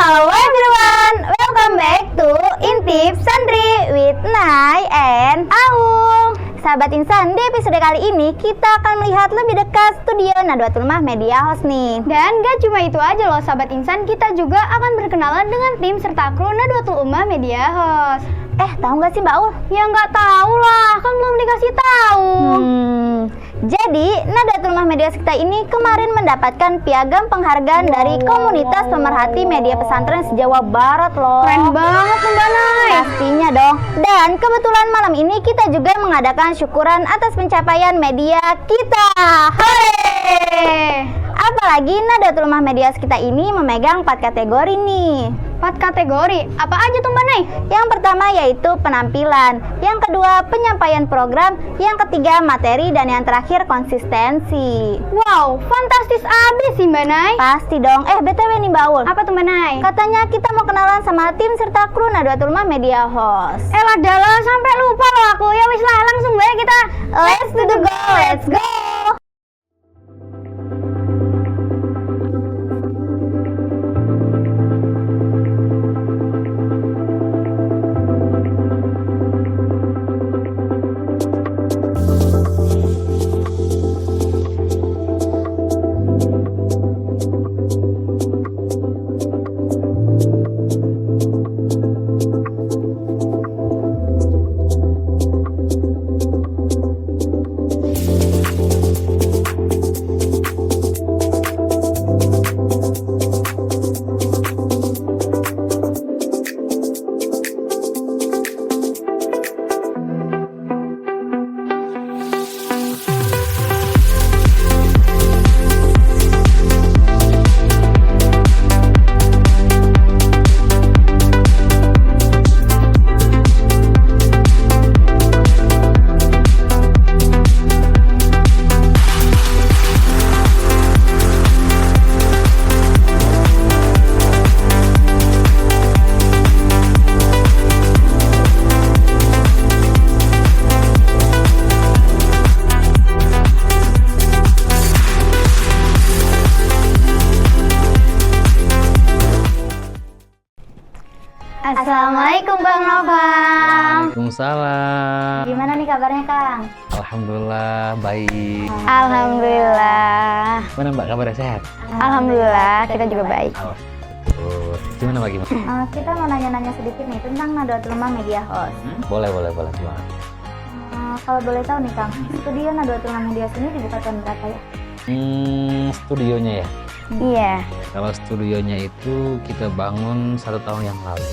Hello everyone, welcome back to Intip Santri with Nay and Aung. Sahabat Insan, di episode kali ini kita akan melihat lebih dekat studio Nadwatul Ummah Media House nih. Dan gak cuma itu aja loh sahabat Insan, kita juga akan berkenalan dengan tim serta kru Nadwatul Ummah Media House. Tahu nggak sih Mbak Ul? Ya nggak tahu lah, kan belum dikasih tahu. Jadi Nadwatul Ummah Media House kita ini kemarin mendapatkan piagam penghargaan dari komunitas pemerhati media pesantren se-Jawa Barat loh. Keren banget Mbak Nay. Pastinya dong. Dan kebetulan malam ini kita juga mengadakan syukuran atas pencapaian media kita. Hore! Apalagi Nadwatul Ummah Media House kita ini memegang 4 kategori nih. 4 kategori, apa aja tuh Mbak Nay? Yang pertama yaitu penampilan, yang kedua penyampaian program, yang ketiga materi, dan yang terakhir konsistensi. Wow, fantastis abis sih Mbak Nay. Pasti dong. BTW nih Mbak Ul, Apa tuh Mbak Nay? katanya kita mau kenalan sama tim serta kru Nadwatul Ummah Media House. Lah dalah sampai lupa loh aku. Ya wis lah, langsung bae kita. Let's do the go, let's go. Assalamualaikum Bang Novam. Waalaikumsalam. Gimana nih kabarnya Kang? Alhamdulillah baik. Alhamdulillah. Mana Mbak kabarnya sehat? Alhamdulillah, kita juga baik. Alhamdulillah. Gimana Mbak gimana? Kita mau nanya-nanya sedikit nih tentang Nadwatul Ummah Media House. Boleh gimana? Kalau boleh tahu nih Kang, studio Nadwatul Ummah Media House ini dibuka tahun berapa ya? Studionya ya. Iya. Kalau studionya itu kita bangun 1 tahun yang lalu.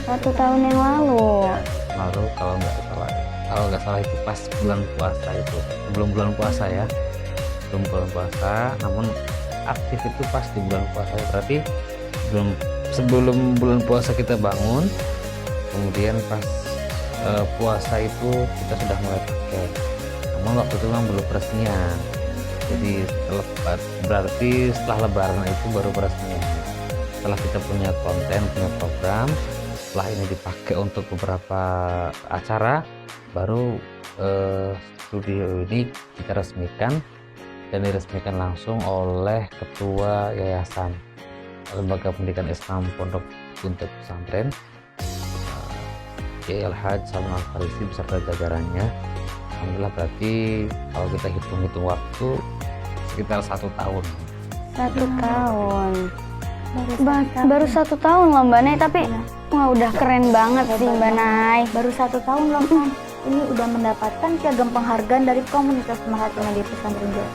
1 tahun yang lalu. Lalu kalau nggak salah itu pas bulan puasa itu. Sebelum bulan puasa ya. Sebelum bulan puasa. Namun aktif itu pas di bulan puasa. Berarti sebelum bulan puasa kita bangun. Kemudian pas puasa itu kita sudah mulai pakai. Namun waktu itu memang belum peresmian. Jadi setelah lebaran itu baru peresmian. Setelah kita punya konten, punya program, setelah ini dipakai untuk beberapa acara, baru studio ini kita resmikan dan diresmikan langsung oleh Ketua Yayasan Lembaga Pendidikan Islam Pondok untuk Pesantren, Kiai Al-Hajj Salman Al-Farisi beserta jajarannya. Alhamdulillah, berarti kalau kita hitung-hitung waktu sekitar 1 tahun. 1 tahun. Baru 1 tahun loh Mbak Nay, tapi wah udah keren banget sih Mbak Nay. Baru 1 tahun loh Kang. Ini udah mendapatkan piagam penghargaan dari komunitas pemerhati media pesantren juga.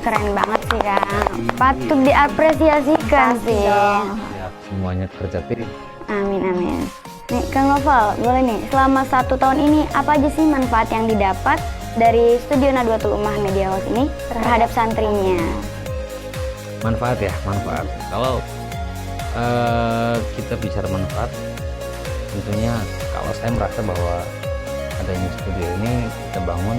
Keren banget sih Kang. Patut diapresiasikan sih. Ya, semuanya kerja tim. Amin. Nih Kang Noval, boleh nih, selama 1 tahun ini apa aja sih manfaat yang didapat dari studio Nadwatul Ummah Media House ini terhadap santrinya? Manfaat. Kalau kita bicara manfaat, tentunya kalau saya merasa bahwa adanya studio ini kita bangun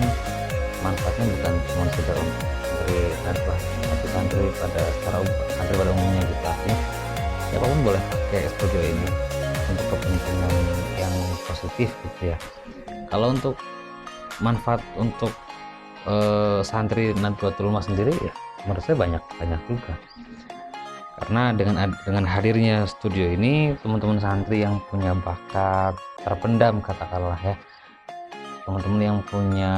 manfaatnya bukan cuma sekedar untuk santri dakwah, tapi santri pada umumnya gitu. Artinya siapapun boleh pakai studio ini untuk kepentingan yang positif gitu ya. Kalau untuk manfaat untuk santri Nadwatul Ummah sendiri ya menurut saya banyak juga. Karena dengan hadirnya studio ini, teman-teman santri yang punya bakat terpendam katakanlah ya, teman-teman yang punya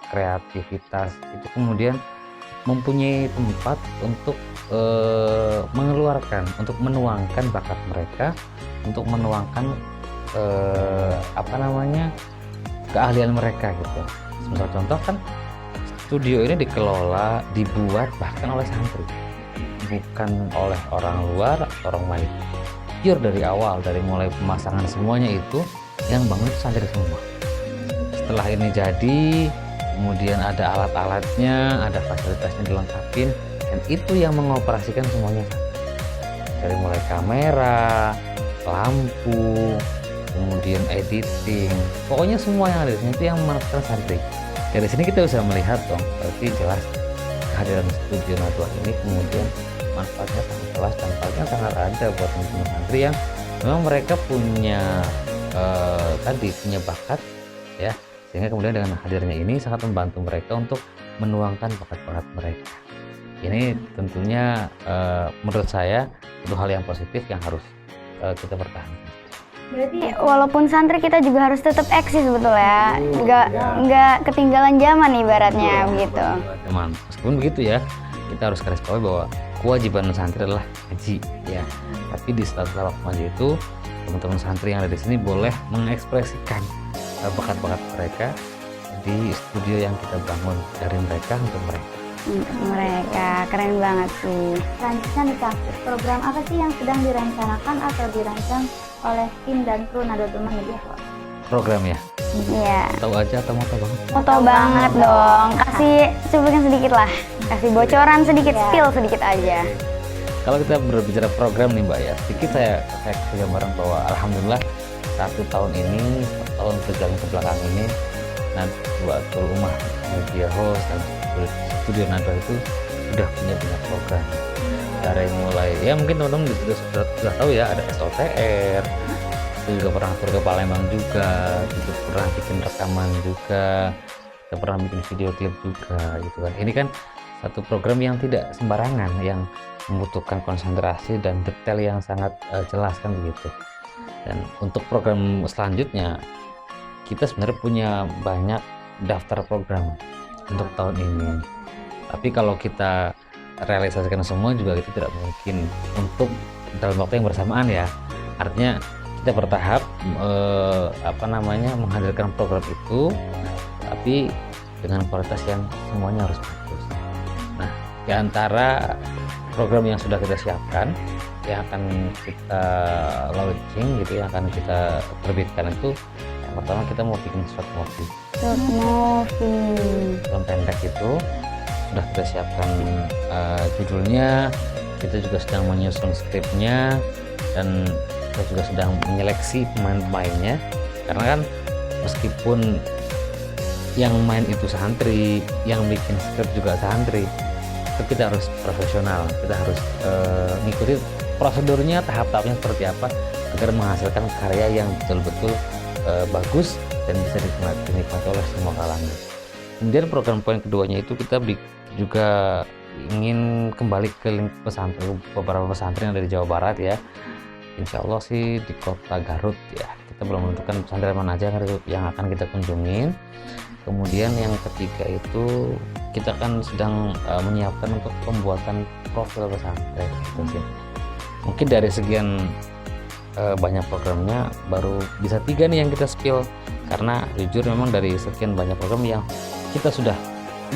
kreativitas itu kemudian mempunyai tempat untuk mengeluarkan, untuk menuangkan bakat mereka, untuk menuangkan keahlian mereka gitu. Semisal contoh kan studio ini dikelola, dibuat bahkan oleh santri, bukan oleh orang luar atau orang lain. Pure dari awal, dari mulai pemasangan semuanya itu yang bangun itu santri semua. Setelah ini jadi, kemudian ada alat-alatnya, ada fasilitasnya dilengkapin, dan itu yang mengoperasikan semuanya. Dari mulai kamera, lampu, kemudian editing, pokoknya semua yang ada di sini itu yang memanfaatkan santri. Dari sini kita bisa melihat dong, berarti jelas kehadiran studio Nadwah ini kemudian manfaatnya sangat jelas, dampaknya sangat ada buat teman-teman santri yang memang mereka punya punya bakat ya, sehingga kemudian dengan hadirnya ini sangat membantu mereka untuk menuangkan bakat-bakat mereka. Ini tentunya menurut saya itu hal yang positif yang harus kita pertahankan. Berarti walaupun santri kita juga harus tetap eksis betul ya, nggak ketinggalan zaman ibaratnya begitu. Teman, meskipun begitu ya, kita harus garis bawahi bahwa kewajiban santri adalah ngaji ya. Tapi di sela-sela waktu ngaji itu, teman-teman santri yang ada di sini boleh mengekspresikan bakat-bakat mereka di studio yang kita bangun dari mereka untuk mereka. Mereka keren banget sih. Selanjutnya nih Kak, program apa sih yang sedang direncanakan atau dirancang oleh tim dan kru Nadwatul Ummah Media House? Program ya? Iya. Tahu aja atau mau tahu banget? Foto banget dong. Kasih cuplikan sedikit lah. Kasih bocoran sedikit, spill sedikit aja. Kalau kita berbicara program nih Mbak ya, sedikit saya kasih gambaran bahwa alhamdulillah 1 tahun ini, 1 tahun berjalan ke belakang ini, Nadwatul Ummah Media House dan studio Nadwa itu sudah punya banyak program. Dari mulai ya mungkin teman-teman sudah tahu ya, ada SOTR, itu juga pernah tur ke Palembang juga pernah bikin rekaman juga, kita pernah bikin video klip juga gitu kan. Ini kan satu program yang tidak sembarangan, yang membutuhkan konsentrasi dan detail yang sangat jelas kan begitu. Dan untuk program selanjutnya kita sebenarnya punya banyak daftar program untuk tahun ini. Tapi kalau kita realisasikan semua juga itu tidak mungkin untuk dalam waktu yang bersamaan ya. Artinya kita bertahap menghadirkan program itu, tapi dengan kualitas yang semuanya harus bagus. Nah, di antara program yang sudah kita siapkan, yang akan kita launching gitu, yang akan kita terbitkan itu, yang pertama kita mau bikin short movie. Film pendek itu sudah kita siapkan judulnya, kita juga sedang menyusun skripnya, dan kita juga sedang menyeleksi pemain-pemainnya. Karena kan meskipun yang main itu santri, yang bikin skrip juga santri, tapi kita harus profesional, kita harus ngikuti prosedurnya, tahap-tahapnya seperti apa agar menghasilkan karya yang betul-betul bagus dan bisa dinikmati oleh semua kalangan. Kemudian program poin keduanya itu kita juga ingin kembali ke link pesantren, beberapa pesantren yang ada di Jawa Barat ya. Insya Allah sih di kota Garut ya. Kita belum menentukan pesantren mana aja yang akan kita kunjungin. Kemudian yang ketiga itu kita kan sedang menyiapkan untuk pembuatan profil pesantren gitu sih. Mungkin dari sekian banyak programnya baru bisa 3 nih yang kita spill, karena jujur memang dari sekian banyak program yang kita sudah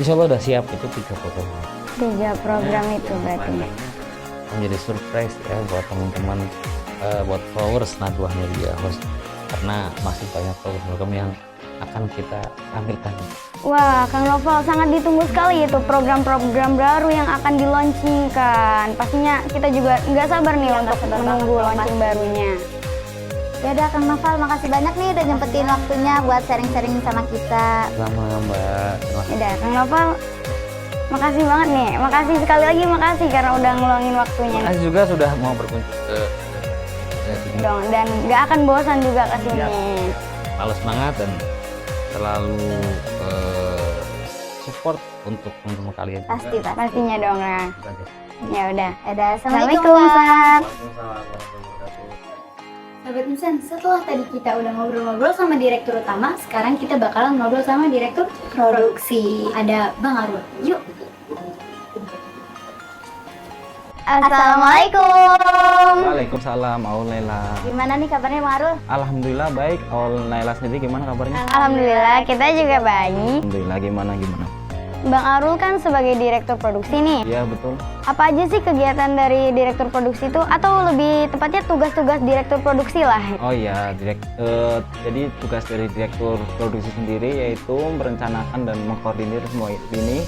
insya Allah udah siap itu 3 program. 3 program itu berarti menjadi surprise ya buat teman-teman, buat followers Nadwah Media House, karena masih banyak program yang akan kita tampilkan. Wah, Kang Noval, sangat ditunggu sekali itu program-program baru yang akan dilaunchingkan. Pastinya kita juga nggak sabar nih untuk menunggu launching barunya. Ya udah Kang Noval, makasih banyak nih udah nyempetin waktunya buat sharing-sharing sama kita. Sama Mbak. Udah, Kang Noval, makasih banget nih. Makasih sekali lagi, makasih karena udah ngeluangin waktunya. Makasih juga sudah mau berkunjung ke sini. Dan nggak akan bosan juga ke sini. Selalu semangat dan selalu support untuk teman-teman kalian. Pasti. Pastinya dong nah. Itu aja. Ya udah. Ada. Assalamualaikum. Assalamualaikum, Kak. Waalaikumsalam warahmatullahi wabarakatuh. Sahabat Insan, setelah tadi kita udah ngobrol-ngobrol sama direktur utama, sekarang kita bakalan ngobrol sama direktur produksi. Ada Bang Arul. Yuk. Assalamualaikum. Waalaikumsalam, Aul Naila. Gimana nih kabarnya Bang Arul? Alhamdulillah baik. Aul Naila sendiri gimana kabarnya? Alhamdulillah kita juga baik. Alhamdulillah gimana? Bang Arul kan sebagai direktur produksi nih. Iya betul. Apa aja sih kegiatan dari direktur produksi itu, atau lebih tepatnya tugas-tugas direktur produksi lah? Oh iya, jadi tugas dari direktur produksi sendiri yaitu merencanakan dan mengkoordinir semua ini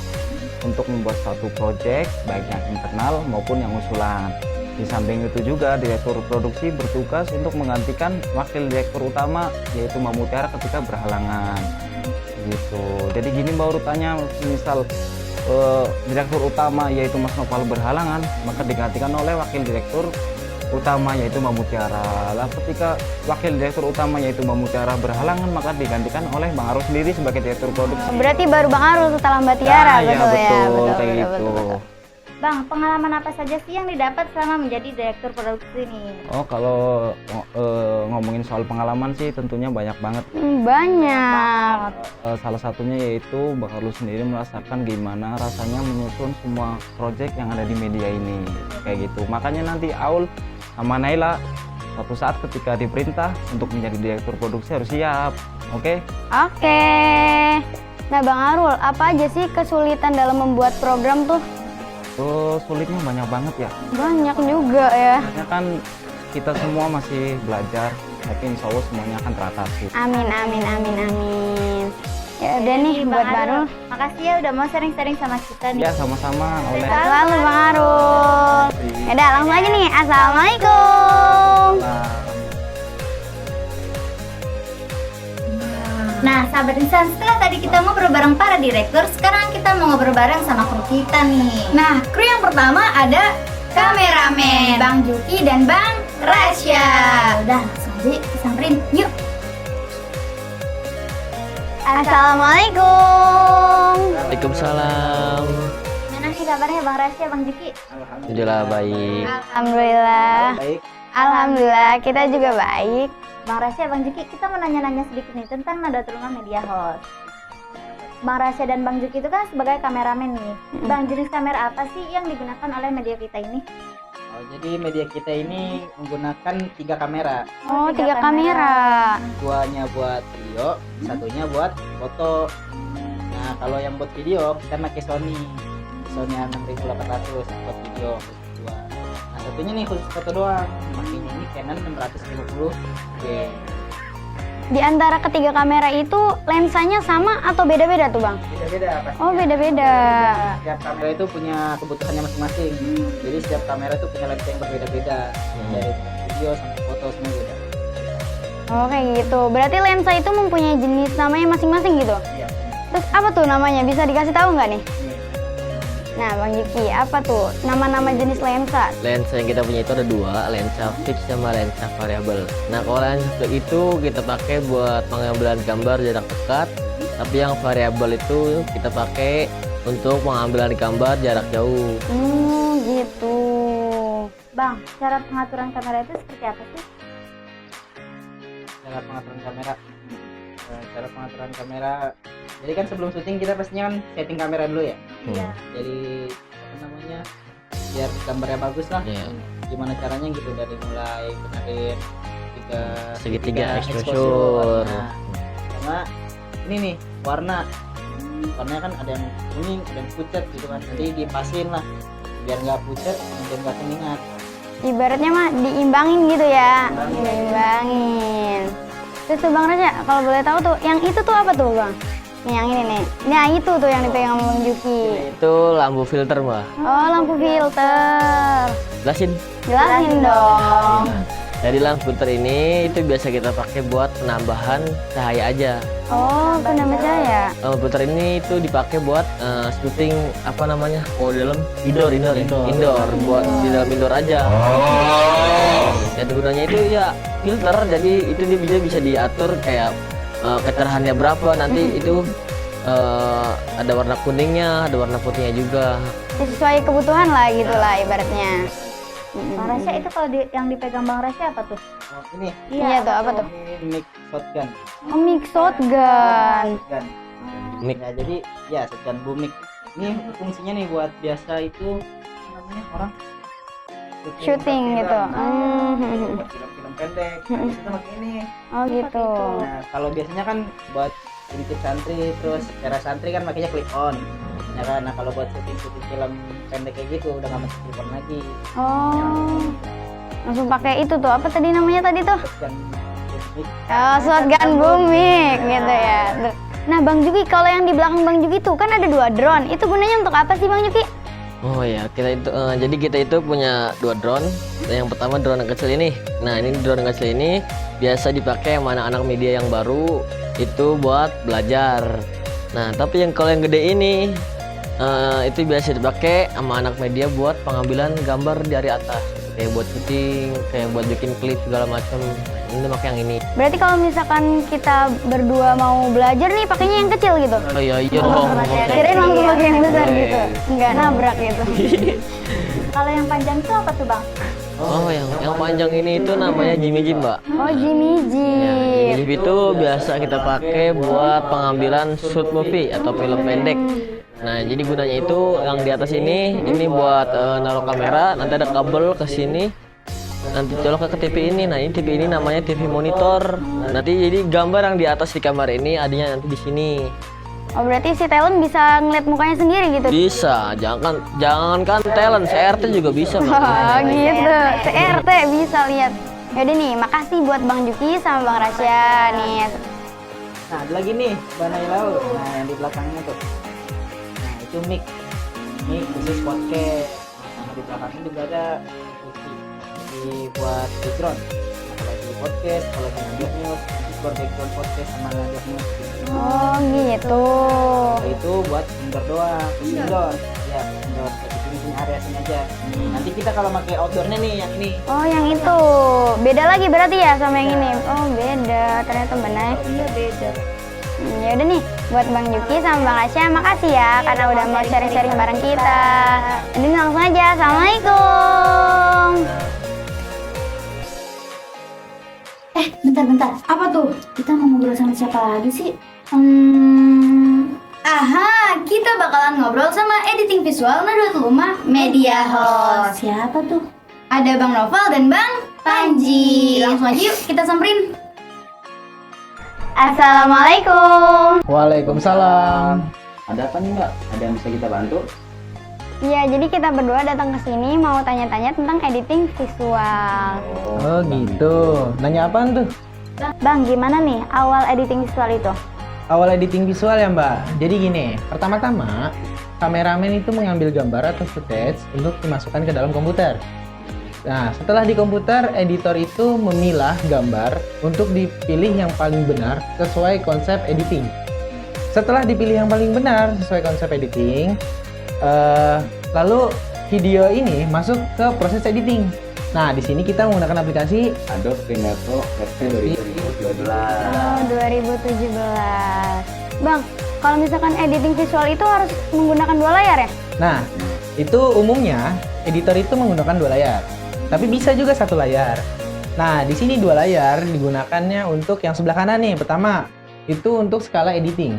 untuk membuat suatu proyek baik yang internal maupun yang usulan. Di samping itu juga direktur produksi bertugas untuk menggantikan wakil direktur utama yaitu Mbak Mutiara ketika berhalangan. Gitu. Jadi gini Mbak urutannya, misal direktur utama yaitu Mas Nopal berhalangan, maka digantikan oleh wakil direktur utama yaitu Mbak Mutiara. Lah ketika wakil direktur utama yaitu Mbak Mutiara berhalangan, maka digantikan oleh Bang Arul sendiri sebagai direktur produksi. Berarti baru Bang Arul setelah Mbak Tiara, Iya, betul ya? betul, kayak gitu. Bang, pengalaman apa saja sih yang didapat selama menjadi direktur produksi nih? Oh kalau ngomongin soal pengalaman sih tentunya banyak banget. Banyak. Salah satunya yaitu Bang Arul sendiri merasakan gimana rasanya menyusun semua proyek yang ada di media ini, kayak gitu. Makanya nanti Aul sama Naila suatu saat ketika diperintah untuk menjadi direktur produksi harus siap, oke? Oke. Nah Bang Arul, apa aja sih kesulitan dalam membuat program tuh? Sulitnya banyak banget ya. Banyak juga ya. Karena kan kita semua masih belajar, tapi insya Allah semuanya akan teratasi. Amin, amin, amin, amin. Ya udah nih buat Bang Arul. Makasih ya udah mau sharing-sharing sama kita nih. Ya sama-sama. Oleh. Selalu Bang Arul. Ya udah langsung aja nih. Assalamualaikum. Nah, sahabat Insan, setelah tadi kita ngobrol bareng para direktur, sekarang kita mau ngobrol bareng sama kru kita nih. Nah, kru yang pertama ada kameramen, Bang Juki dan Bang Rasya. Udah, langsung aja kita samperin, yuk. Assalamualaikum. Waalaikumsalam. Gimana nih kabarnya Bang Rasya, Bang Juki? Alhamdulillah baik. Alhamdulillah. Alhamdulillah kita juga baik. Bang Rasya, Bang Juki, kita mau nanya-nanya sedikit nih tentang Nahdlatul Ulama Media House. Bang Rasya dan Bang Juki itu kan sebagai kameramen nih. Bang, jenis kamera apa sih yang digunakan oleh media kita ini? Oh, jadi media kita ini menggunakan 3 kamera. Oh, 3 kamera. Duanya buat video, satunya buat foto. Nah, kalau yang buat video kita pakai Sony A6800 buat video dua. Nah, satunya nih khusus foto doang. Makanya ini Canon 650D. Di antara ketiga kamera itu lensanya sama atau beda-beda tuh Bang? Beda-beda pasti. Oh, beda-beda. Setiap kamera itu punya kebutuhannya masing-masing. Jadi setiap kamera itu punya lensa yang berbeda-beda. Dari video sampai foto semua beda. Oh, kayak gitu. Berarti lensa itu mempunyai jenis namanya masing-masing gitu? Iya. Terus apa tuh namanya? Bisa dikasih tahu nggak nih? Nah, Bang Yuki, apa tuh nama-nama jenis lensa? Lensa yang kita punya itu ada 2, lensa fix sama lensa variabel. Nah, kalau lensa itu kita pakai buat pengambilan gambar jarak dekat, tapi yang variabel itu kita pakai untuk pengambilan gambar jarak jauh. Gitu. Bang, cara pengaturan kamera itu seperti apa sih? Cara pengaturan kamera, jadi kan sebelum syuting kita pastinya kan setting kamera dulu ya. Iya. Jadi apa namanya, biar gambarnya bagus lah. Iya. Gimana caranya gitu, dari mulai benerin Segitiga exposure. Nah, sama ini nih warnanya kan ada yang kuning, ada yang pucat gitu kan, nanti dipasin lah biar nggak pucat dan nggak keningat. Ibaratnya mah diimbangin gitu ya. Diimbangin. Terus tuh Bang Raja, kalau boleh tahu tuh, yang itu tuh apa tuh Bang? Yang ini nih. Nah, itu tuh yang dipegang Bang Juki. Itu lampu filter, Mbak. Oh, lampu filter. Jelasin. Jelasin dong. Jadi lampu filter ini itu biasa kita pakai buat penambahan cahaya aja. Oh, penambah cahaya. Lampu filter ini itu dipakai buat syuting apa namanya? Oh, dalam indoor buat di dalam indoor aja. Dan gunanya itu ya filter, jadi itu dia bisa diatur kayak kecerahannya berapa nanti itu ada warna kuningnya, ada warna putihnya juga. Sesuai kebutuhan lah gitu lah ibaratnya. Bang Rasya itu kalau yang dipegang Bang Rasya apa tuh? Oh, ini Iya tuh, apa tuh? ini mic shotgun. Oh, mic shotgun. Shotgun. Mic. Ya, jadi ya shotgun boom mic. Ini fungsinya nih buat biasa itu apa namanya orang Shooting gitu. Buat film-film pendek. Kita pakai ini. Oh gitu. Nah, kalau biasanya kan buat intip santri, terus era santri kan makanya clip on. Ya kan, nah kalau buat syuting film pendek kayak gitu udah nggak pakai clip on lagi. Oh, langsung pakai itu tuh, apa tadi namanya tadi tuh? Shotgun boom mic. Oh, shotgun boom mic gitu ya. Tuh. Nah Bang Juki, kalau yang di belakang Bang Juki tuh kan ada 2 drone. Itu gunanya untuk apa sih Bang Juki? Oh ya, jadi kita itu punya 2 drone. Yang pertama drone yang kecil ini. Nah, ini drone yang kecil ini biasa dipakai sama anak-anak media yang baru itu buat belajar. Nah, tapi kalau yang gede ini itu biasa dipakai sama anak media buat pengambilan gambar dari atas, kayak buat syuting, kayak buat bikin klip segala macam. Ini pakai yang ini. Berarti kalau misalkan kita berdua mau belajar nih pakainya yang kecil gitu? Oh iya dong. Kirain langsung pakai yang besar gitu, nggak nabrak gitu. Kalau yang panjang itu apa tuh Bang? Oh, yang panjang ini itu namanya Jimmy Jim, Mbak. Oh, Jimmy Jeep. Jimmy itu biasa kita pakai buat pengambilan shoot movie atau film pendek. Nah, jadi gunanya itu yang di atas ini buat naruh kamera, nanti ada kabel ke sini. Nanti colok ke TV ini. Nah, ini TV ini namanya TV monitor. Nanti jadi gambar yang di atas di kamar ini adanya nanti di sini. Oh, berarti si talent bisa ngeliat mukanya sendiri gitu? Bisa, jangankan talent, CRT juga bisa. Oh gitu, CRT bisa lihat. Yaudah nih, makasih buat Bang Juki sama Bang Rasya nih. Nah, ada lagi nih Mbak Nailau. Nah, yang di belakangnya tuh. Nah, itu mic khusus podcast. Nah, sama di belakangnya juga ada kursi. Jadi buat background. Nah, kalau di podcast, kalau di ngajak news, buat background podcast sama ngajak news. Oh gitu. Nah, itu buat indoor doang, indoor. Ya, indoor. Di sini area sini aja. Nanti kita kalau pakai outdoornya nih yang ini. Oh yang itu, beda lagi berarti ya sama yang ini? Oh beda, ternyata benar. Iya beda. Ya udah nih, buat Bang Juki sama Bang Rasya makasih ya karena udah mau sharing-sharing bareng kita. Jadi langsung aja, assalamualaikum. Bentar. Apa tuh? Kita mau ngobrol sama siapa lagi sih? Aha, kita bakalan ngobrol sama editing visual Nahdlatul Ummah Media Host. Siapa tuh? Ada Bang Noval dan Bang Panji. Langsung aja yuk kita samperin. Assalamualaikum. Waalaikumsalam. Ada apa nih Mbak? Ada yang bisa kita bantu? Iya, jadi kita berdua datang ke sini mau tanya-tanya tentang editing visual. Oh gitu. Nanya apaan tuh? Bang, gimana nih awal editing visual itu? Awal editing visual ya Mbak. Jadi gini, pertama-tama kameramen itu mengambil gambar atau footage untuk dimasukkan ke dalam komputer. Nah, setelah di komputer, editor itu memilah gambar untuk dipilih yang paling benar sesuai konsep editing. Setelah dipilih yang paling benar sesuai konsep editing, lalu video ini masuk ke proses editing. Nah, di sini kita menggunakan aplikasi Adobe Premiere Pro versi 2017. Oh, 2017. Bang, kalau misalkan editing visual itu harus menggunakan 2 layar ya? Nah, itu umumnya editor itu menggunakan 2 layar. Tapi bisa juga 1 layar. Nah, di sini 2 layar digunakannya untuk yang sebelah kanan nih. Pertama, itu untuk skala editing.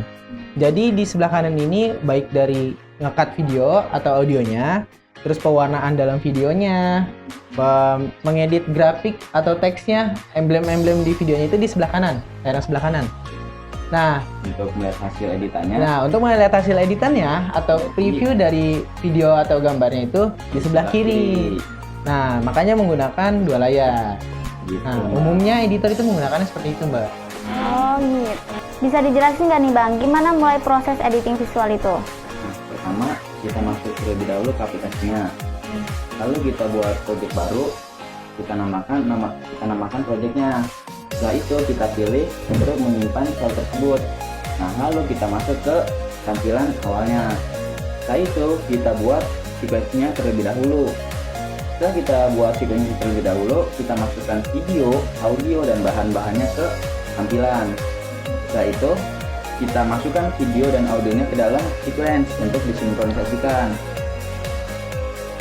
Jadi di sebelah kanan ini baik dari nge-cut video atau audionya, terus pewarnaan dalam videonya, mengedit grafik atau teksnya, emblem-emblem di videonya itu di sebelah kanan, layar sebelah kanan. Nah, Untuk melihat hasil editannya, untuk melihat hasil editannya atau preview dari video atau gambarnya itu di sebelah kiri. Nah, makanya menggunakan 2 layar. gitu. Nah, umumnya editor itu menggunakannya seperti itu, Mbak. Oh, gitu. Bisa dijelasin nggak nih Bang, gimana mulai proses editing visual itu? Nah, pertama kita masuk terlebih dahulu ke aplikasinya. Lalu kita buat project baru, kita namakan projectnya. Setelah itu kita pilih untuk menyimpan file tersebut. Nah, lalu kita masuk ke tampilan awalnya. Setelah itu kita buat sequence-nya terlebih dahulu. Setelah kita buat sequence terlebih dahulu, kita masukkan video, audio, dan bahan-bahannya ke tampilan. Setelah itu kita masukkan video dan audionya ke dalam sequence untuk disinkronisasikan.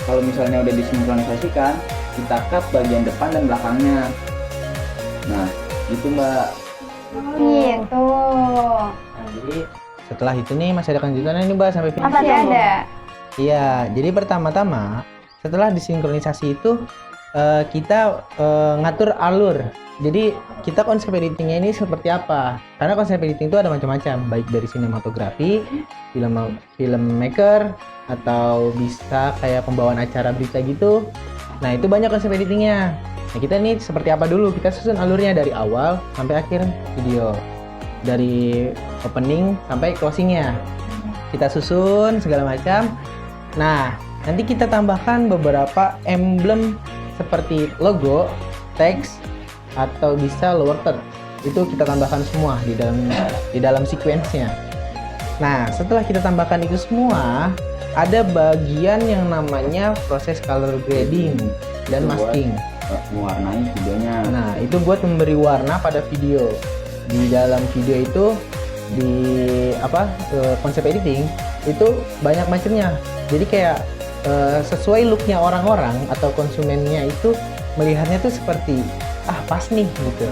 Kalau misalnya udah disinkronisasikan, kita cut bagian depan dan belakangnya. Nah, gitu Mbak. Gitu. Nah, jadi setelah itu nih masih ada kelanjutannya nih Mbak sampai finish. Apa tuh? Ada. Iya, jadi pertama-tama setelah disinkronisasi itu kita ngatur alur. Jadi kita konsep editingnya ini seperti apa? Karena konsep editing itu ada macam-macam, baik dari sinematografi, filmmaker, atau bisa kayak pembawaan acara berita gitu. Nah itu banyak konsep editingnya. Nah kita nih seperti apa dulu? Kita susun alurnya dari awal sampai akhir video, dari opening sampai closingnya. Kita susun segala macam. Nah nanti kita tambahkan beberapa emblem seperti logo, teks, atau bisa lower third. Itu kita tambahkan semua di dalam sequence-nya. Nah setelah kita tambahkan itu semua, ada bagian yang namanya proses color grading dan masking. Mewarnai videonya. Nah itu buat memberi warna pada video. Di dalam video itu di konsep editing itu banyak macamnya. Jadi kayak sesuai looknya orang-orang atau konsumennya itu melihatnya tuh seperti pas nih gitu.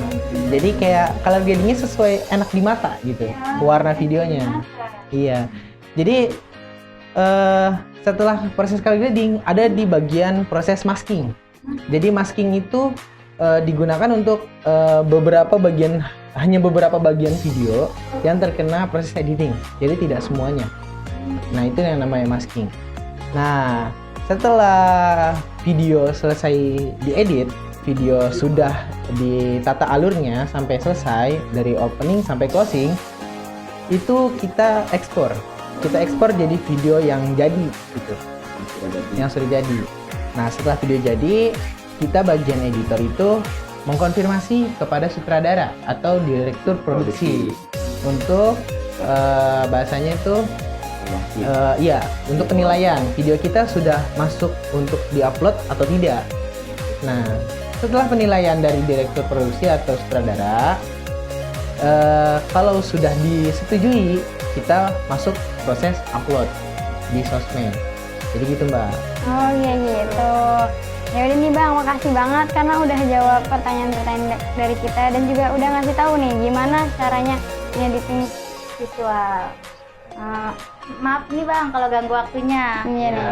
Jadi kayak color gradingnya sesuai enak di mata gitu, warna videonya. Iya. Jadi setelah proses color grading ada di bagian proses masking. Jadi masking itu digunakan untuk hanya beberapa bagian video yang terkena proses editing. Jadi tidak semuanya. Nah itu yang namanya masking. Nah setelah video selesai diedit, video sudah ditata alurnya sampai selesai dari opening sampai closing, itu kita ekspor jadi video yang jadi gitu, yang sudah jadi. Nah setelah video jadi, kita bagian editor itu mengkonfirmasi kepada sutradara atau direktur produksi untuk bahasanya itu untuk penilaian video kita sudah masuk untuk diupload atau tidak. Nah setelah penilaian dari direktur produksi atau sutradara, kalau sudah disetujui, kita masuk proses upload di sosmed. Jadi gitu Mbak. Oh iya gitu. Ya udah nih Bang, makasih banget karena udah jawab pertanyaan-pertanyaan dari kita dan juga udah ngasih tahu nih gimana caranya ngediting Visual. Maaf nih Bang kalau ganggu waktunya. Iya nih.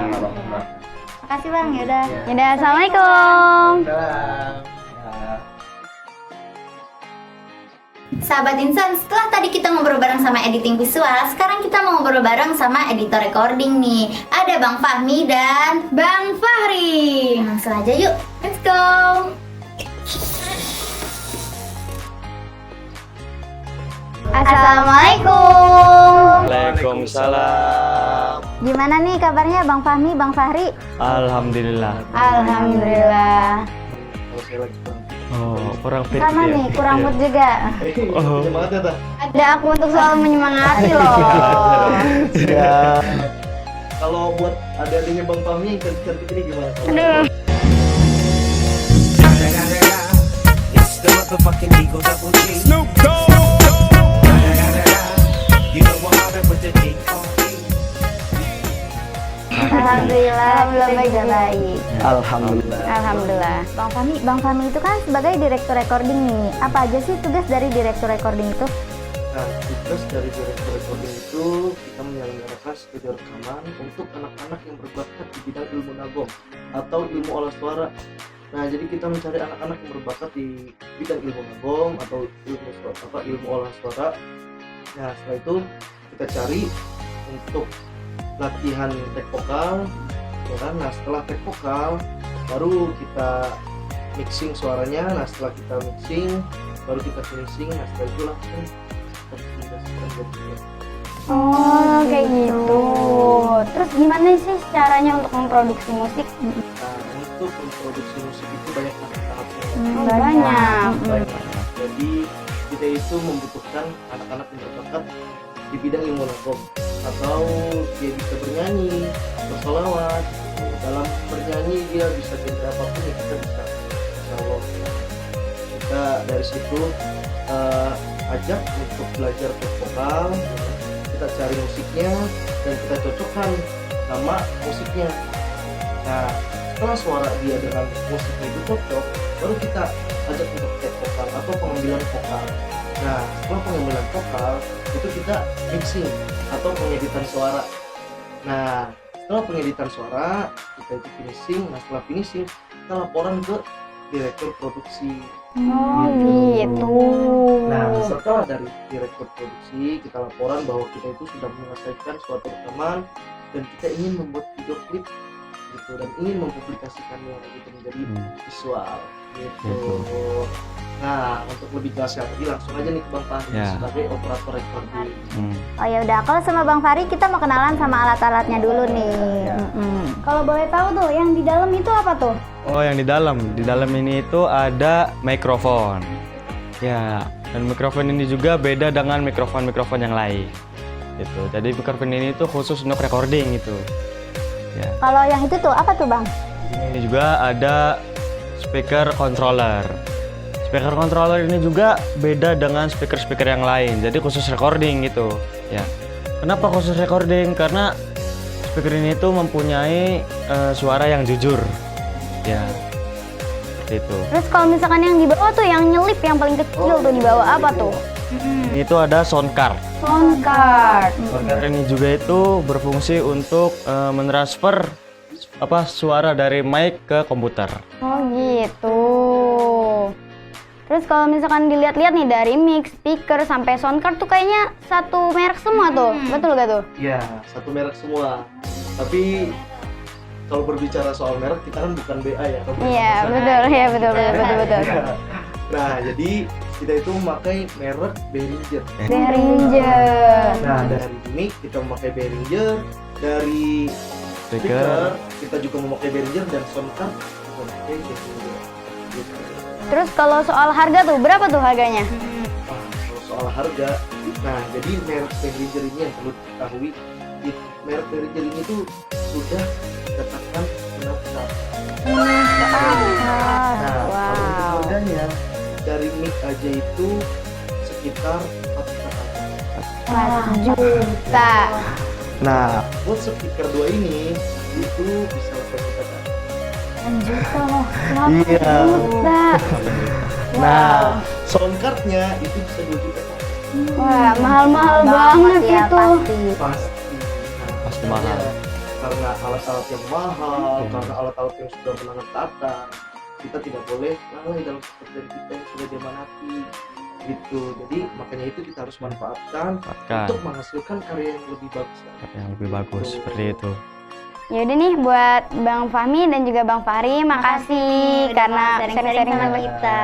Makasih Bang, yaudah. Yaudah, assalamualaikum. Sahabat Insan, setelah tadi kita ngobrol bareng sama editing visual, sekarang kita mau ngobrol bareng sama editor recording nih. Ada Bang Fahmi dan Bang Fahri. Langsung aja yuk, let's go. Assalamualaikum. Waalaikumsalam. Gimana nih kabarnya Bang Fahmi, Bang Fahri? Alhamdulillah. Alhamdulillah. Oh, kurang fit Sama ya? nih, kurang mood juga. Oh. Ada aku untuk selalu menyemangati loh. Kalau buat adik-adiknya Bang Fahmi cantik ini gimana? Aduh. Alhamdulillah, baik. Alhamdulillah. Bang Fahmi itu kan sebagai direktur recording nih. Apa aja sih tugas dari direktur recording itu? Nah, tugas dari direktur recording itu kita menyelenggarakan studio rekaman untuk anak-anak yang berbakat di bidang ilmu nagom atau ilmu olah suara. Nah, jadi kita mencari anak-anak yang berbakat di bidang ilmu nagom atau ilmu olah suara. Nah, setelah itu kita cari untuk latihan tek vokal, ya kan? Nah, setelah tek vokal baru kita mixing suaranya. Nah, setelah kita mixing baru kita finishing. Nah, setelah itu langsung Oh, kayak gitu. Terus gimana sih caranya untuk memproduksi musik? Nah, untuk memproduksi musik itu banyak tahapnya. Banyak. Jadi kita itu membutuhkan anak-anak yang berbakat di bidang ilmu nagom, atau dia bisa bernyanyi, bersolawat. Dalam bernyanyi dia bisa genre apapun yang kita bisa. Insya Allah kita dari situ ajak untuk belajar back vokal, kita cari musiknya dan kita cocokkan nama musiknya. Nah, setelah suara dia dengan musiknya itu cocok, baru kita ajak untuk back vokal atau pengambilan vokal. Nah, setelah pengambilan vokal itu kita mixing atau pengeditan suara. Nah, setelah pengeditan suara kita itu finishing. Nah, setelah finishing kita laporan ke direktur produksi. Oh gitu. Nah, setelah dari direktur produksi kita laporan bahwa kita itu sudah menyelesaikan suatu rekaman dan kita ingin membuat video klip gitu dan ingin mempublikasikannya gitu menjadi visual gitu. Nah, untuk lebih jelasnya lagi langsung aja nih ke Bang Fahri sebagai operator recording. Oh ya udah, kalau sama Bang Fahri kita mau kenalan sama alat-alatnya dulu nih. Kalau boleh tahu tuh yang di dalam itu apa tuh? Oh, yang di dalam ini itu ada mikrofon. Ya, dan mikrofon ini juga beda dengan mikrofon yang lain. Gitu. Jadi mikrofon ini tuh khusus untuk recording gitu. Ya. Kalau yang itu tuh apa tuh Bang? Ini juga ada speaker controller. Speaker controller ini juga beda dengan speaker yang lain. Jadi khusus recording gitu. Ya. Kenapa khusus recording? Karena speaker ini tuh mempunyai suara yang jujur. Ya, seperti itu. Terus kalau misalkan yang di bawah tuh yang nyelip yang paling kecil tuh di bawah apa tuh? Itu ada sound card. Sound card. Sound card ini juga itu berfungsi untuk mentransfer suara dari mic ke komputer. Oh gitu. Terus kalau misalkan dilihat-lihat nih dari mic, speaker sampai sound card tuh kayaknya satu merek semua tuh. Betul gak tuh? Iya, satu merek semua. Tapi kalau berbicara soal merek kita kan bukan BA ya. Iya, betul. Ya, betul. Nah, jadi kita itu memakai merek Behringer. Behringer. Nah, dari mic kita memakai Behringer, dari speaker kita juga memakai Behringer dan sound card kita memakai Behringer. Gitu. Terus kalau soal harga tuh berapa tuh harganya? Kalau soal harga, nah jadi merek Behringer ini yang perlu diketahui, merek Behringer ini tuh sudah dikatakan benar-benar. Nah, kalau untuk harganya dari mic aja itu sekitar 4 juta. 4 juta. Nah, buat speaker 2 ini itu bisa 8 juta. 8 juta loh. Iya. Juta. Nah, sound cardnya itu bisa 2 juta. Wah, mahal-mahal banget ya, itu. Pasti. Pasti mahal. Karena alat-alat yang mahal, karena alat-alat yang sudah pernah tata, kita tidak boleh lalai dalam pekerjaan kita yang sudah diamanati gitu. Jadi makanya itu kita harus manfaatkan untuk menghasilkan karya yang lebih bagus. Yang lebih bagus seperti itu. Yaudah nih buat Bang Fahmi dan juga Bang Fahri, makasih karena sharing-sharing sama kita.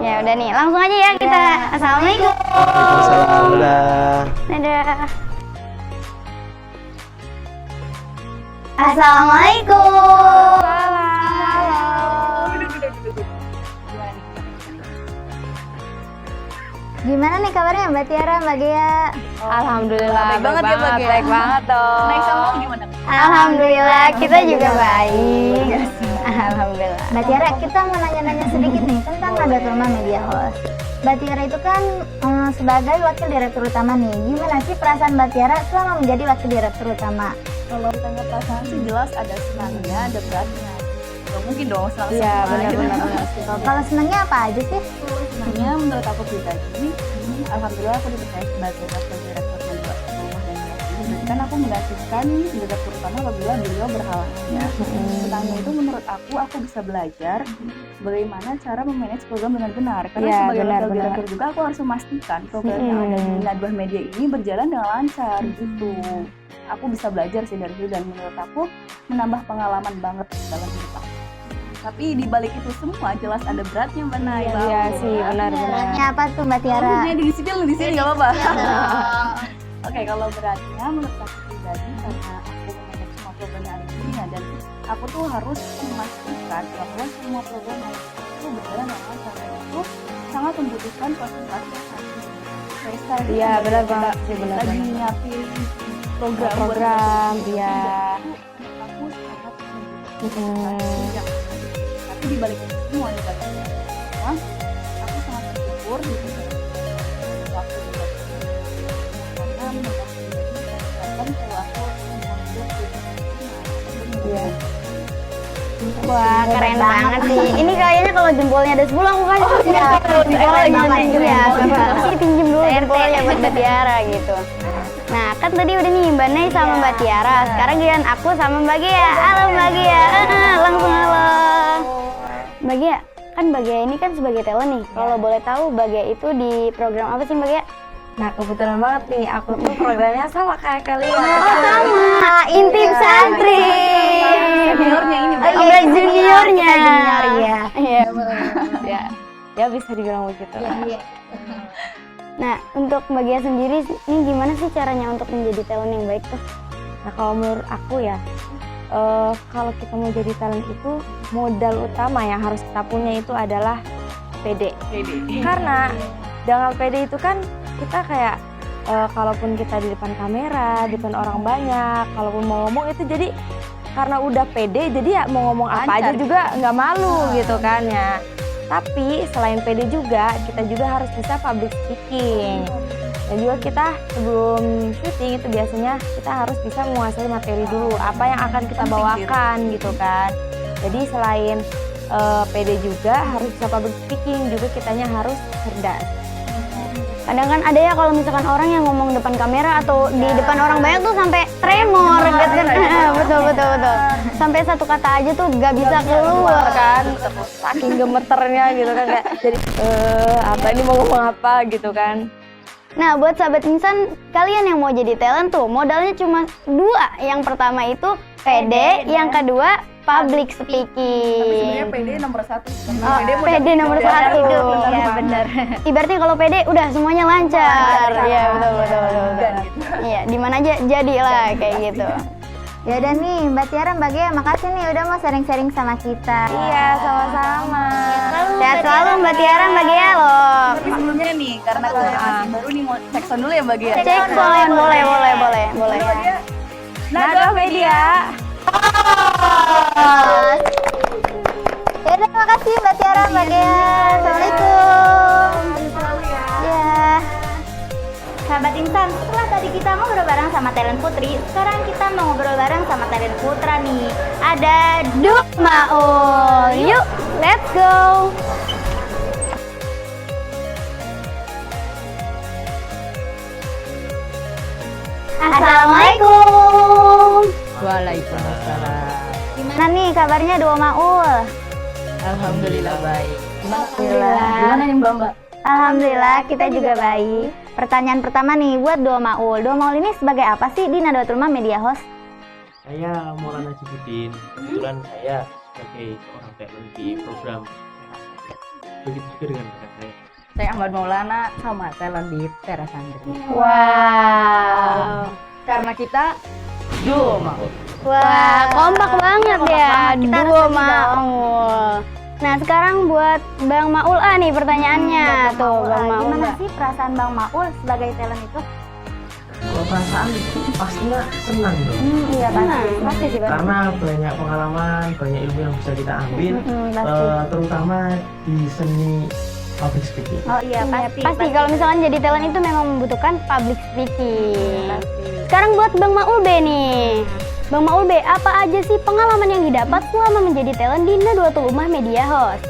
Ya udah nih, langsung aja ya kita. Assalamualaikum. Waalaikumsalam. Dadah. Assalamualaikum. Gimana nih kabarnya Mbak Tiara, Mbak Gea? Alhamdulillah, baik banget ya, Mbak Gea. baik banget dong. Naik sama lo gimana? Alhamdulillah, kita juga baik. Alhamdulillah. Mbak Tiara, kita mau nanya-nanya sedikit nih tentang Nadatul Ulama Media House. Mbak Tiara itu kan sebagai wakil direktur utama nih. Gimana sih perasaan Mbak Tiara selama menjadi wakil direktur utama? Kalau ditanya perasaan sih jelas ada senangnya, ada beratnya. Gak mungkin dong senang Iya, semua. benar-benar. Kalau senangnya apa aja sih? Senangnya menurut aku pribadi, alhamdulillah aku dipercaya sebagai wakil direktur Media House. Jadi kan aku menggantikan direktur utama apabila beliau berhalangan ya. Senangnya itu menurut aku bisa belajar bagaimana cara memanage program dengan benar. Karena Ya, sebagai wakil benar-benar. direktur juga aku harus memastikan program yang ada di Nadwah Media ini berjalan dengan lancar gitu. Aku bisa belajar sih dari itu dan menurut aku menambah pengalaman banget dalam hidup aku. Tapi di balik itu semua jelas ada beratnya Mbak Nay. Iya sih, benar-benar. Beratnya apa tuh Mbak Tiara? Di sini nggak apa-apa. Oke, kalau beratnya menurut aku pribadi karena aku memanage semua program yang ada di sini ya, dan aku tuh harus memastikan bahwa semua program yang ada itu berjalan dengan lancar dan itu sangat membutuhkan konsentrasi yang sangat tinggi. Iya, benar banget sih, benar Lagi banget. nyiapin program iya. aku sangat membutuhkan tapi di balik itu semua aku sangat bersyukur gitu Wah, keren banget sih. Ini kayaknya kalau jempolnya ada 10 aku kasih. Ya, jempolnya ya. Pasti pinjem dulu jempolnya buat Mbak Tiara gitu. Nah, kan tadi udah nih Mbak Nay sama Mbak Tiara. Sekarang giliran aku sama Mbak Gia. Halo Mbak Gia. Langsung halo. Mbak Gia, kan Mbak Gia ini kan sebagai talent nih. Kalau boleh tahu Mbak Gia itu di program apa sih Mbak Gia? Nah kebetulan banget nih, aku tuh programnya sama kayak kalian. Sama, Intip Santri. Juniornya ini, Oh iya, juniornya. Iya. Iya. Ya bisa dibilang begitu. Nah, untuk Mbak Gia sendiri, ini gimana sih caranya untuk menjadi talent yang baik tuh? Nah kalau menurut aku ya, kalau kita mau jadi talent itu modal utama yang harus kita punya itu adalah PD. Karena dengan PD itu kan kita kayak kalaupun kita di depan kamera, di depan orang banyak, kalaupun mau ngomong itu jadi karena udah pede jadi ya mau ngomong apa aja juga nggak malu gitu kan ya. Tapi selain pede juga kita juga harus bisa public speaking. Dan juga kita sebelum syuting itu biasanya kita harus bisa menguasai materi dulu, apa yang akan kita bawakan gitu kan. Jadi selain pede juga harus bisa public speaking, juga kitanya harus cerdas. Kadang kan ada ya kalau misalkan orang yang ngomong depan kamera atau di depan orang banyak tuh sampai tremor gitu kan. Betul. Sampai satu kata aja tuh gak bisa keluar kan, saking gemeternya gitu kan kayak jadi apa ini mau ngomong apa gitu kan. Nah, buat sahabat insan, kalian yang mau jadi talent tuh modalnya cuma 2. Yang pertama itu PD, yang kedua public speaking. Sebenarnya PD nomor 1. PD nomor 1. Iya benar. Ibaratnya kalau PD udah semuanya lancar. Iya, betul. Iya, di mana aja jadilah kayak gitu. Ya udah nih Mbak Tiara, Mbak Gia, makasih nih udah mau sharing-sharing sama kita. Iya, sama-sama. Sehat selalu Mbak Tiara, Mbak Gia loh. Tapi sebelumnya nih, karena kita masih baru nih mau cek sound dulu ya Mbak Gia. Cek sound, boleh. Nada Media. Ya udah, makasih Mbak Tiara, Mbak Gia. Assalamualaikum. Ya. Sahabat Insan, setelah tadi kita ngobrol bareng sama talent putri, sekarang kita mau ngobrol bareng sama talent putra nih. Ada Duk Maul. Yuk, let's go. Assalamualaikum. Waalaikumsalam. Gimana nih kabarnya Dua Maul? Alhamdulillah baik. Gimana nih Mbak? Alhamdulillah kita juga baik. Pertanyaan pertama nih buat Dua Maul. Dua Maul ini sebagai apa sih di Nadatul Ulama Media Host? Saya Maulana Jibuddin. Kebetulan saya sebagai seorang talent di program. Begitu juga dengan rekan saya. Saya Ahmad Maulana sama talent di Teras Santri. Wow. Karena kita Dua Maul. Wah, kompak banget ya. Kita harus Dua lebih Maul. Nah, sekarang buat Bang Maul nih pertanyaannya. Tuh, Bang Maul. Gimana sih perasaan Bang Maul sebagai talent itu? Kalau perasaan pastinya senang dong. Iya pasti sih. Karena banyak pengalaman, banyak ilmu yang bisa kita ambil, terutama di seni public speaking. Oh iya Pasti kalau misalkan jadi talent itu memang membutuhkan public speaking. Sekarang buat Bang Maul B nih. Bang Maul B, apa aja sih pengalaman yang didapat selama menjadi talent di Nadatul Ulama Media Host?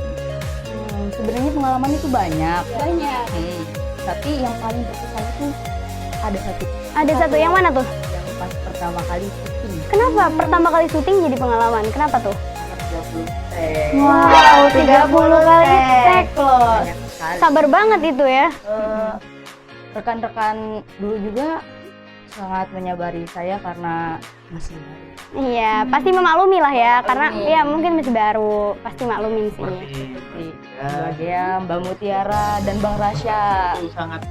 Sebenarnya pengalaman itu banyak. Tapi yang paling berkesan itu ada satu. Ada satu, yang mana tuh? Yang pas pertama kali syuting. Kenapa pertama kali syuting jadi pengalaman? Kenapa tuh? 30 Wow, 30 kali tag loh. Sabar banget itu ya. Rekan-rekan dulu juga sangat menyabari saya karena masih baru. Iya, pasti memaklumi lah ya, karena ya mungkin masih baru, pasti maklumin sih. Bagian Mbak Mutiara dan Bang Rasya Itu sangat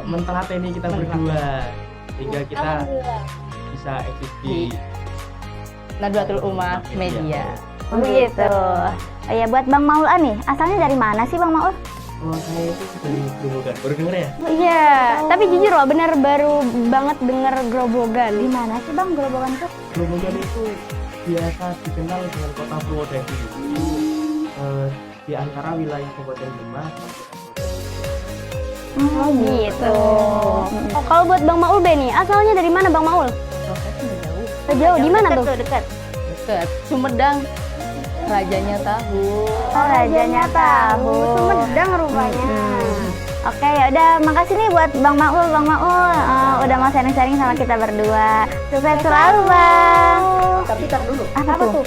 mentelateni kita berdua sehingga kita bisa eksis di Nadatul Ulama Media. Begitu. Oh ya buat Bang Maul nih, asalnya dari mana sih Bang Maul? kalau saya itu dari Grobogan. Baru denger ya? Iya, tapi jujur loh, bener baru banget denger Grobogan. Di mana sih Bang Grobogan tuh? Grobogan itu biasa dikenal dengan kota Purwodadi. Itu di antara wilayah Kabupaten Demak. Oh gitu. Oh, kalau buat Bang Maul B nih, asalnya dari mana Bang Maul? Prosesnya jauh. Jauh, di mana tuh? Dekat. Dekat Sumedang. Rajanya tahu. Rajanya tahu. Sumedang rupanya. Oke, ya udah makasih nih buat Bang Maul, udah mau sharing-sharing sama kita berdua. Sukses selalu, Bang. Tapi tar dulu. Apa tuh?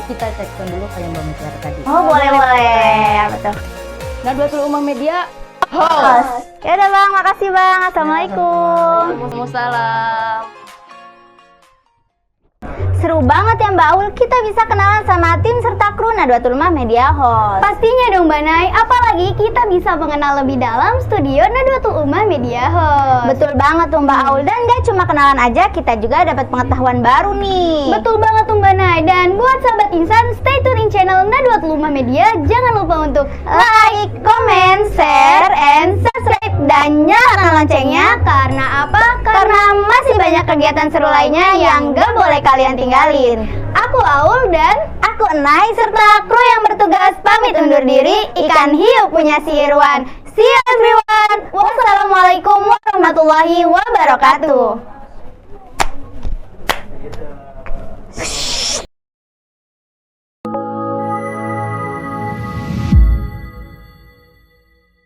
Kita cekkan dulu kayak Mbak Mutiara tadi. Oh, boleh. Apa tuh? Nadwatul Ummah Media Host. Ya udah, Bang, makasih, Bang. Assalamualaikum. Waalaikumsalam. Seru banget ya Mbak Aul, kita bisa kenalan sama tim serta kru Nadwatul Ummah Media Host. Pastinya dong Mbak Nay, apalagi kita bisa mengenal lebih dalam studio Nadwatul Ummah Media Host. Betul banget tuh Mbak Aul, dan gak cuma kenalan aja, kita juga dapat pengetahuan baru nih. Betul banget tuh Mbak Nay, dan buat sahabat insan, stay tune in channel Nadwatul Ummah Media. Jangan lupa untuk like, comment, share, and subscribe, dan nyalakan loncengnya. karena apa? Karena masih banyak kegiatan seru lainnya yang gak boleh kalian tinggalin. Aku Aul dan Aku Enai serta kru yang bertugas pamit undur diri. Ikan hiu punya si Irwan. See you everyone. Wassalamualaikum warahmatullahi wabarakatuh.